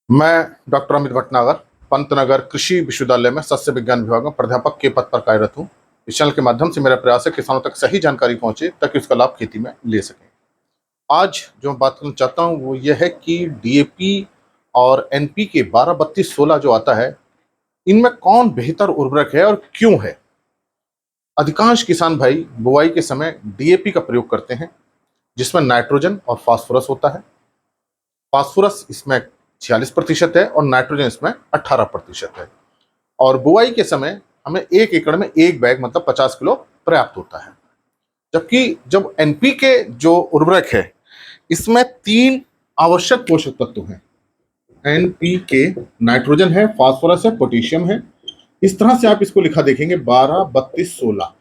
मैं डॉक्टर अमित भटनागर पंतनगर कृषि विश्वविद्यालय में सस्य विज्ञान विभाग में प्राध्यापक के पद पर कार्यरत हूँ। इस चैनल के माध्यम से मेरा प्रयास है किसानों तक सही जानकारी पहुंचे ताकि उसका लाभ खेती में ले सकें। आज जो मैं बात करना चाहता हूँ वो ये है कि डीएपी और एनपीके 12-32-16 जो आता है, इनमें कौन बेहतर उर्वरक है और क्यों है। अधिकांश किसान भाई बुआई के समय डीएपी का प्रयोग करते हैं, जिसमें नाइट्रोजन और फास्फोरस होता है। फास्फोरस इसमें 46% है और नाइट्रोजन इसमें 18% है। और बुआई के समय हमें 1 एकड़ में 1 बैग मतलब 50 किलो पर्याप्त होता है। जबकि जब एनपीके जो उर्वरक है, इसमें 3 आवश्यक पोषक तत्व हैं। एनपीके नाइट्रोजन है, फास्फोरस है, पोटेशियम है। इस तरह से आप इसको लिखा देखेंगे 12-32-16।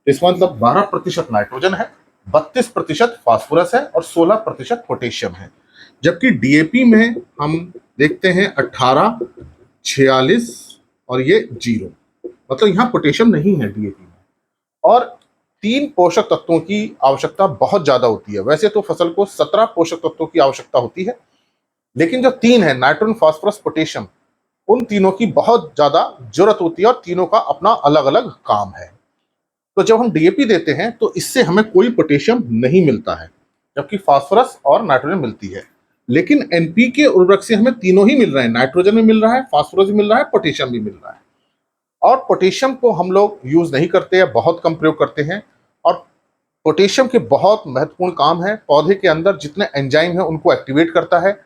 इसका मतलब 12% नाइट्रोजन है, 32% फास्फोरस है और 16% पोटेशियम है। जबकि डीएपी में हम देखते हैं 18, 46 और ये 0, मतलब यहाँ पोटेशियम नहीं है डीएपी में। और 3 पोषक तत्वों की आवश्यकता बहुत ज्यादा होती है। वैसे तो फसल को 17 पोषक तत्वों की आवश्यकता होती है, लेकिन जो 3 है नाइट्रोजन, फास्फोरस, पोटेशियम, उन तीनों की बहुत ज्यादा जरूरत होती है और तीनों का अपना अलग अलग काम है। तो जब हम डीएपी देते हैं तो इससे हमें कोई पोटेशियम नहीं मिलता है, जबकि फास्फोरस और नाइट्रोजन मिलती है। लेकिन एनपीके उर्वरक से हमें तीनों ही मिल रहे हैं, नाइट्रोजन भी मिल रहा है, फास्फोरस भी मिल रहा है, पोटेशियम भी मिल रहा है। और पोटेशियम को हम लोग यूज नहीं करते हैं, बहुत कम प्रयोग करते हैं। और पोटेशियम के बहुत महत्वपूर्ण काम है। पौधे के अंदर जितने एंजाइम हैं उनको एक्टिवेट करता है।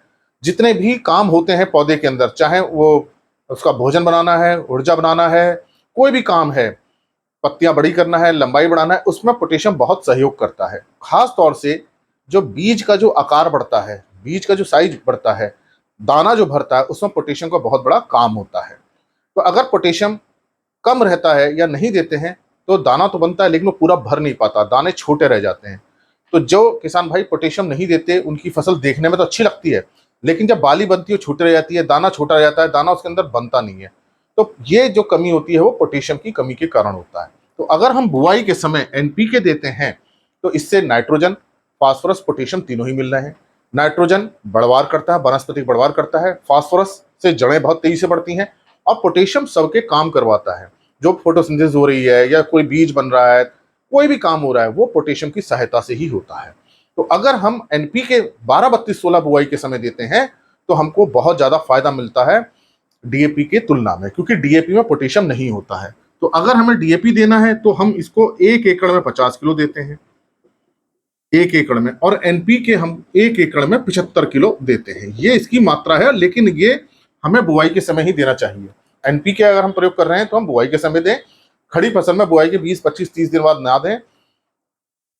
जितने भी काम होते हैं पौधे के अंदर, चाहे वो उसका भोजन बनाना है, ऊर्जा बनाना है, कोई भी काम है, पत्तियां बड़ी करना है, लंबाई बढ़ाना है, उसमें पोटेशियम बहुत सहयोग करता है। खास तौर से जो बीज का जो आकार बढ़ता है, बीज का जो साइज बढ़ता है, दाना जो भरता है, उसमें पोटेशियम का बहुत बड़ा काम होता है। तो अगर पोटेशियम कम रहता है या नहीं देते हैं तो दाना तो बनता है लेकिन वो पूरा भर नहीं पाता, दाने छोटे रह जाते हैं। तो जो किसान भाई पोटेशियम नहीं देते उनकी फसल देखने में तो अच्छी लगती है, लेकिन जब बाली बनती है छोटी रह जाती है, दाना छोटा रह जाता है, दाना उसके अंदर बनता नहीं है। तो ये जो कमी होती है वो पोटेशियम की कमी के कारण होता है। तो अगर हम बुआई के समय एनपीके देते हैं तो इससे नाइट्रोजन, फास्फोरस, पोटेशियम तीनों ही मिल रहे हैं। नाइट्रोजन बढ़वार करता है, वनस्पति बढ़वार करता है, फास्फोरस से जड़ें बहुत तेजी से बढ़ती हैं और पोटेशियम सबके काम करवाता है। जो फोटोसिंथेसिस हो रही है या कोई बीज बन रहा है, कोई भी काम हो रहा है, वो पोटेशियम की सहायता से ही होता है। तो अगर हम एनपीके 12-32-16 बुआई के समय देते हैं तो हमको बहुत ज्यादा फायदा मिलता है डीएपी के तुलना में, क्योंकि डीएपी में पोटेशियम नहीं होता है। तो अगर हमें डीएपी देना है तो हम इसको 1 एकड़ में 50 किलो देते हैं, 1 एकड़ में। और एनपीके हम 1 एकड़ में 75 किलो देते हैं। ये इसकी मात्रा है, लेकिन ये हमें बुआई के समय ही देना चाहिए। एनपीके अगर हम प्रयोग कर रहे हैं तो हम बुआई के समय दें, खड़ी फसल में बुआई के 20, 25, 30 दिन बाद ना दें।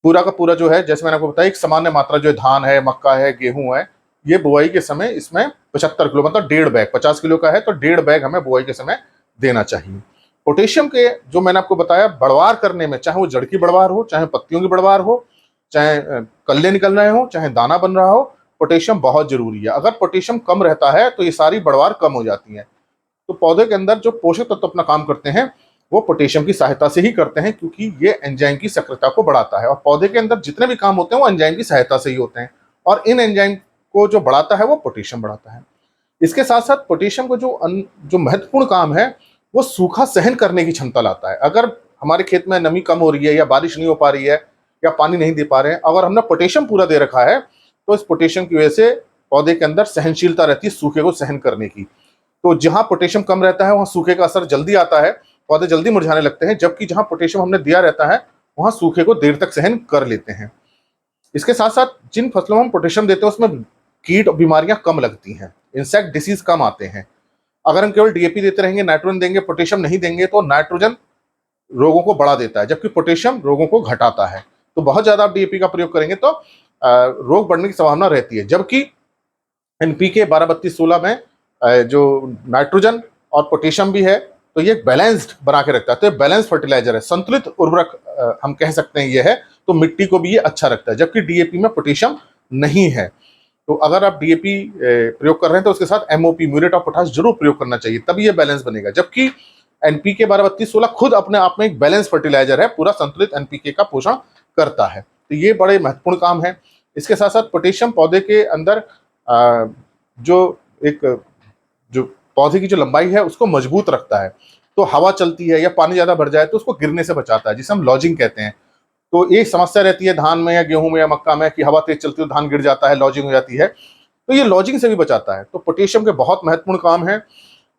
पूरा का पूरा जो है, जैसे मैंने आपको बताया, एक सामान्य मात्रा जो है, धान है, मक्का है, गेहूं है, ये बुआई के समय इसमें 75 किलो मतलब 1.5 बैग, 50 किलो का है तो 1.5 बैग हमें बुआई के समय देना चाहिए। पोटेशियम के जो मैंने आपको बताया बढ़वार करने में, चाहे वो जड़ की बढ़वार हो, चाहे पत्तियों की बढ़वार हो, चाहे कल्ले निकल रहे हो, चाहे दाना बन रहा हो, पोटेशियम बहुत जरूरी है। अगर पोटेशियम कम रहता है तो ये सारी बढ़वार कम हो जाती है। तो पौधे के अंदर जो पोषक तत्व अपना काम करते हैं वो पोटेशियम की सहायता से ही करते हैं, क्योंकि ये एंजाइम की सक्रियता को बढ़ाता है। और पौधे के अंदर जितने भी काम होते हैं वो एंजाइम की सहायता से ही होते हैं, और इन एंजाइम को जो बढ़ाता है वो पोटेशियम बढ़ाता है। इसके साथ साथ पोटेशियम को जो महत्वपूर्ण काम है वो सूखा सहन करने की क्षमता लाता है। अगर हमारे खेत में नमी कम हो रही है या बारिश नहीं हो पा रही है या पानी नहीं दे पा रहे हैं, अगर हमने पोटेशियम पूरा दे रखा है तो इस पोटेशियम की वजह से पौधे के अंदर सहनशीलता रहती है सूखे को सहन करने की। तो जहां पोटेशियम कम रहता है वहां सूखे का असर जल्दी आता है, पौधे जल्दी मुरझाने लगते हैं। जबकि जहां पोटेशियम हमने दिया रहता है वहां सूखे को देर तक सहन कर लेते हैं। इसके साथ साथ जिन फसलों में हम पोटेशियम देते हैं उसमें कीट और बीमारियां कम लगती हैं, इंसेक्ट डिसीज कम आते हैं। अगर हम केवल डीएपी देते रहेंगे, नाइट्रोजन देंगे, पोटेशियम नहीं देंगे, तो नाइट्रोजन रोगों को बढ़ा देता है जबकि पोटेशियम रोगों को घटाता है। तो बहुत ज्यादा आप डीएपी का प्रयोग करेंगे तो रोग बढ़ने की संभावना रहती है। जबकि एनपीके 12-32-16 में जो नाइट्रोजन और पोटेशियम भी है, तो ये बैलेंस्ड बना के रखता है। तो ये बैलेंस फर्टिलाइजर है, संतुलित उर्वरक हम कह सकते हैं ये है। तो मिट्टी को भी ये अच्छा रखता है, जबकि डीएपी में पोटेशियम नहीं है। तो अगर आप डीएपी प्रयोग कर रहे हैं तो उसके साथ एमओपी, म्यूरेट ऑफ पोटाश जरूर प्रयोग करना चाहिए, तभी ये बैलेंस बनेगा। जबकि एनपीके 12-32-16 खुद अपने आप में एक बैलेंस फर्टिलाइजर है, पूरा संतुलित एनपीके का पोषण करता है। तो ये बड़े महत्वपूर्ण काम है। इसके साथ साथ पोटेशियम पौधे के अंदर जो एक जो पौधे की जो लंबाई है उसको मजबूत रखता है। तो हवा चलती है या पानी ज्यादा भर जाए तो उसको गिरने से बचाता है, जिसे हम लॉजिंग कहते हैं। तो एक समस्या रहती है धान में या गेहूं में या मक्का में कि हवा तेज चलती है तो धान गिर जाता है, लॉजिंग हो जाती है। तो ये लॉजिंग से भी बचाता है। तो पोटेशियम के बहुत महत्वपूर्ण काम है।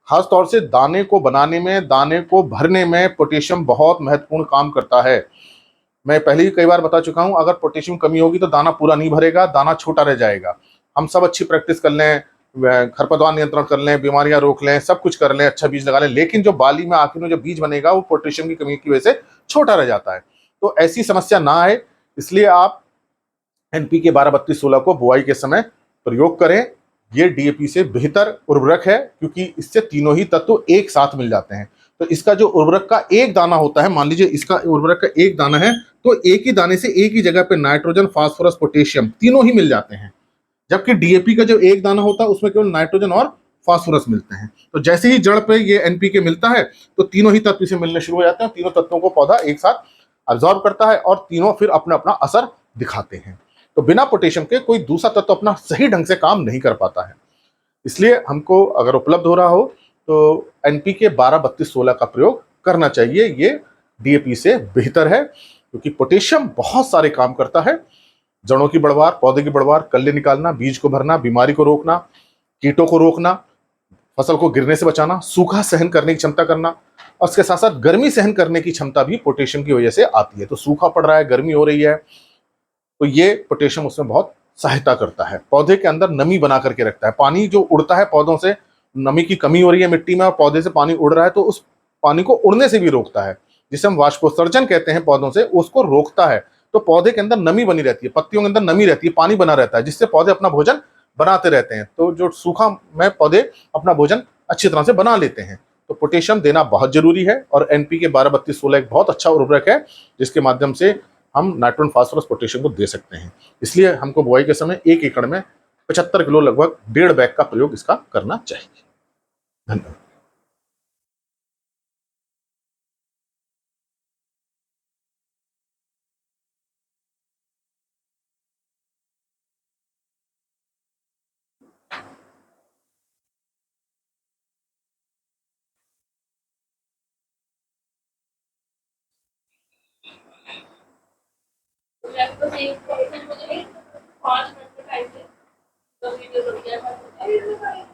खास तौर से दाने को बनाने में, दाने को भरने में पोटेशियम बहुत महत्वपूर्ण काम करता है। मैं पहले ही कई बार बता चुका हूं, अगर पोटेशियम कमी होगी तो दाना पूरा नहीं भरेगा, दाना छोटा रह जाएगा। हम सब अच्छी प्रैक्टिस कर लें, खरपतवार नियंत्रण कर लें, बीमारियां रोक लें, सब कुछ कर लें, अच्छा बीज लगा लें, लेकिन जो बाली में आखिर में जो बीज बनेगा वो पोटेशियम की कमी की वजह से छोटा रह जाता है। तो ऐसी समस्या ना आए, इसलिए आप एनपीके 12-32-16 को बुआई के समय प्रयोग करें। ये डीएपी से बेहतर उर्वरक है, क्योंकि इससे तीनों ही तत्व एक साथ मिल जाते हैं। तो इसका जो उर्वरक का एक दाना होता है, मान लीजिए इसका उर्वरक का एक दाना है, तो एक ही दाने से एक ही जगह पे नाइट्रोजन, फास्फोरस, पोटेशियम तीनों ही मिल जाते हैं। जबकि डीएपी का जो एक दाना होता है उसमें केवल नाइट्रोजन और फास्फोरस मिलते हैं। तो जैसे ही जड़ पे ये एनपीके मिलता है तो तीनों ही तत्व इसे मिलने शुरू हो जाते हैं, तीनों तत्वों को पौधा एक साथ अब्जॉर्ब करता है और तीनों फिर अपना अपना असर दिखाते हैं। तो बिना पोटेशियम के कोई दूसरा तत्व अपना सही ढंग से काम नहीं कर पाता है। इसलिए हमको अगर उपलब्ध हो रहा हो तो एनपीके 12-32-16 का प्रयोग करना चाहिए। ये डीएपी से बेहतर है, क्योंकि पोटेशियम बहुत सारे काम करता है। जड़ों की बढ़वार, पौधे की बढ़वार, कल्ले निकालना, बीज को भरना, बीमारी को रोकना, कीटों को रोकना, फसल को गिरने से बचाना, सूखा सहन करने की क्षमता करना, और उसके साथ साथ गर्मी सहन करने की क्षमता भी पोटेशियम की वजह से आती है। तो सूखा पड़ रहा है, गर्मी हो रही है, तो ये पोटेशियम उसमें बहुत सहायता करता है। पौधे के अंदर नमी बना करके रखता है। पानी जो उड़ता है पौधों से, नमी की कमी हो रही है मिट्टी में और पौधे से पानी उड़ रहा है, तो उस पानी को उड़ने से भी रोकता है, जिसे हम वाष्पोत्सर्जन कहते हैं पौधों से, उसको रोकता है। तो पौधे के अंदर नमी बनी रहती है, पत्तियों के अंदर नमी रहती है, पानी बना रहता है, जिससे पौधे अपना भोजन बनाते रहते हैं। तो जो सूखा में पौधे अपना भोजन अच्छी तरह से बना लेते हैं। तो पोटेशियम देना बहुत जरूरी है, और एनपीके 12-32-16 एक बहुत अच्छा उर्वरक है, जिसके माध्यम से हम नाइट्रोजन, फास्फोरस, पोटेशियम को दे सकते हैं। इसलिए हमको बुआई के समय 1 एकड़ में 75 किलो, लगभग 1.5 बैग का प्रयोग इसका करना चाहिए। धन्यवाद। लैपटॉप से 5 मिनट का टाइम है, तो वीडियो रुक गया था।